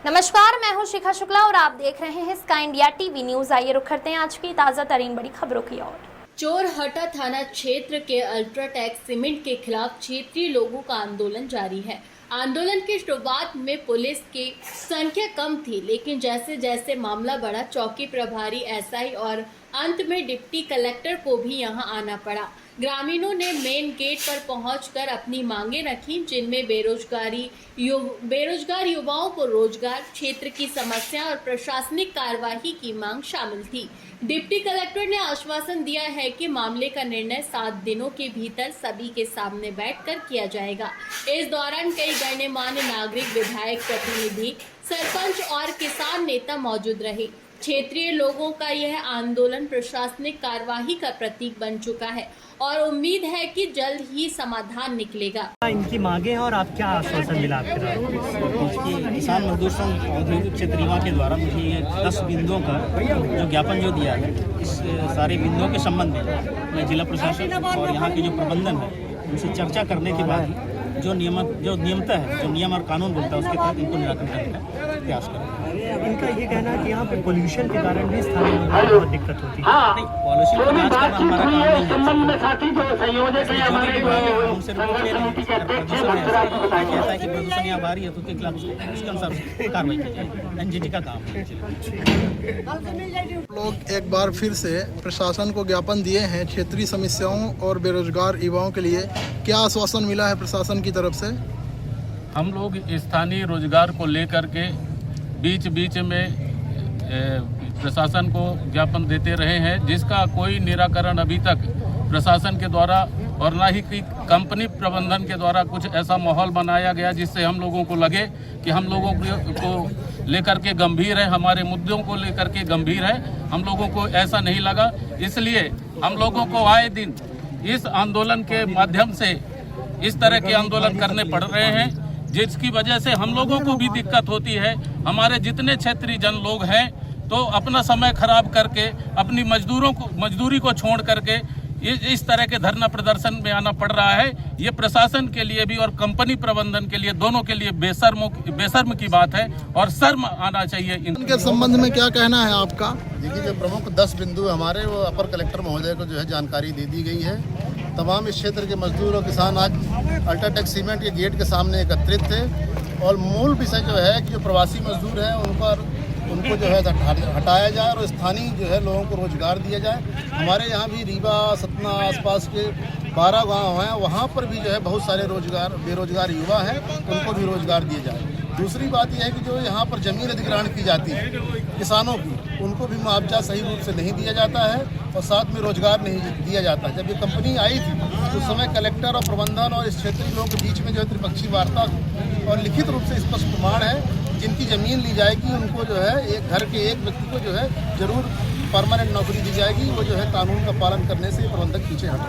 नमस्कार, मैं हूं शिखा शुक्ला और आप देख रहे हैं स्काई इंडिया टीवी न्यूज। आइए रुख करते हैं आज की ताजा तरीन बड़ी खबरों की ओर। चोरहटा थाना क्षेत्र के अल्ट्राटेक सीमेंट के खिलाफ क्षेत्रीय लोगों का आंदोलन जारी है। आंदोलन की शुरुआत में पुलिस की संख्या कम थी, लेकिन जैसे जैसे मामला बढ़ा, चौकी प्रभारी एसआई और अंत में डिप्टी कलेक्टर को भी यहां आना पड़ा। ग्रामीणों ने मेन गेट पर पहुंचकर अपनी मांगे रखी, जिनमें बेरोजगार युवाओं को रोजगार, क्षेत्र की समस्या और प्रशासनिक कार्यवाही की मांग शामिल थी। डिप्टी कलेक्टर ने आश्वासन दिया है कि मामले का निर्णय 7 दिनों के भीतर सभी के सामने बैठकर किया जाएगा। इस दौरान कई गणमान्य नागरिक, विधायक, प्रतिनिधि, सरपंच और किसान नेता मौजूद रहे। क्षेत्रीय लोगों का यह आंदोलन प्रशासनिक कार्यवाही का प्रतीक बन चुका है और उम्मीद है कि जल्द ही समाधान निकलेगा। इनकी मांगे हैं और आप क्या आश्वासन मिला आपके द्वारा? किसान मजदूर संघ औद्योगिक क्षेत्र रीवा के द्वारा मुझे ये 10 बिंदुओं का जो ज्ञापन जो दिया है, इस सारे बिंदुओं के संबंध में मैं जिला प्रशासन और यहाँ के जो प्रबंधन है उनसे चर्चा करने के बाद जो नियमता है, जो नियम और कानून बोलता है, उसके तहत इनको निराकरण करने का प्रयास करें। इनका ये कहना है कि यहाँ पे पोल्यूशन के कारण भी स्थानीय लोगों को बहुत दिक्कत होती है। नहीं, पॉलिसी को जांच करना हमारा काम नहीं है। उनसे रिपोर्ट ले रहे हैं, प्रदूषण कहता है कि प्रदूषण यहाँ भारी है तो उसके खिलाफ उसके अनुसार कार्रवाई की जाए। एनजीटी का काम है। लोग एक बार फिर से प्रशासन को ज्ञापन दिए हैं क्षेत्रीय समस्याओं और बेरोजगार युवाओं के लिए। क्या आश्वासन मिला है प्रशासन की तरफ से? हम लोग स्थानीय रोजगार को लेकर के बीच बीच में प्रशासन को ज्ञापन देते रहे हैं, जिसका कोई निराकरण अभी तक प्रशासन के द्वारा और ना ही कंपनी प्रबंधन के द्वारा कुछ ऐसा माहौल बनाया गया जिससे हम लोगों को लगे कि हम लोगों को लेकर के गंभीर है, हमारे मुद्दों को लेकर के गंभीर है। हम लोगों को ऐसा नहीं लगा, इसलिए हम लोगों को आए दिन इस आंदोलन के माध्यम से इस तरह के आंदोलन करने पड़ रहे हैं, जिसकी वजह से हम लोगों को भी दिक्कत होती है। हमारे जितने क्षेत्रीय जन लोग हैं तो अपना समय खराब करके अपनी मजदूरी को छोड़ करके इस तरह के धरना प्रदर्शन में आना पड़ रहा है। ये प्रशासन के लिए भी और कंपनी प्रबंधन के लिए, दोनों के लिए बेशर्म की बात है और शर्म आना चाहिए। इनके संबंध में क्या कहना है आपका? देखिए, जो प्रमुख 10 बिंदु हमारे, वो अपर कलेक्टर महोदय को जो है जानकारी दे दी गई है। तमाम इस क्षेत्र के मजदूर और किसान आज अल्ट्राटेक सीमेंट के गेट के सामने एकत्रित थे और मूल विषय जो है कि जो प्रवासी मजदूर हैं उनको जो है हटाया जाए और स्थानीय जो है लोगों को रोजगार दिया जाए। हमारे यहाँ भी रीवा, सतना, आसपास के 12 गांव हैं, वहाँ पर भी जो है बहुत सारे बेरोजगार युवा हैं, उनको भी रोजगार दिया जाए। दूसरी बात यह है कि जो यहाँ पर जमीन अधिग्रहण की जाती है किसानों की, उनको भी मुआवजा सही रूप से नहीं दिया जाता है और साथ में रोजगार नहीं दिया जाता। जब ये कंपनी आई थी तो उस समय कलेक्टर और प्रबंधन और इस क्षेत्रीय लोगों के बीच में जो है त्रिपक्षीय वार्ता और लिखित रूप से स्पष्ट प्रमाण है, जिनकी ज़मीन ली जाएगी उनको जो है एक घर के एक व्यक्ति को जो है जरूर परमानेंट नौकरी दी जाएगी। वो जो है कानून का पालन करने से प्रबंधक पीछे हट रहा है।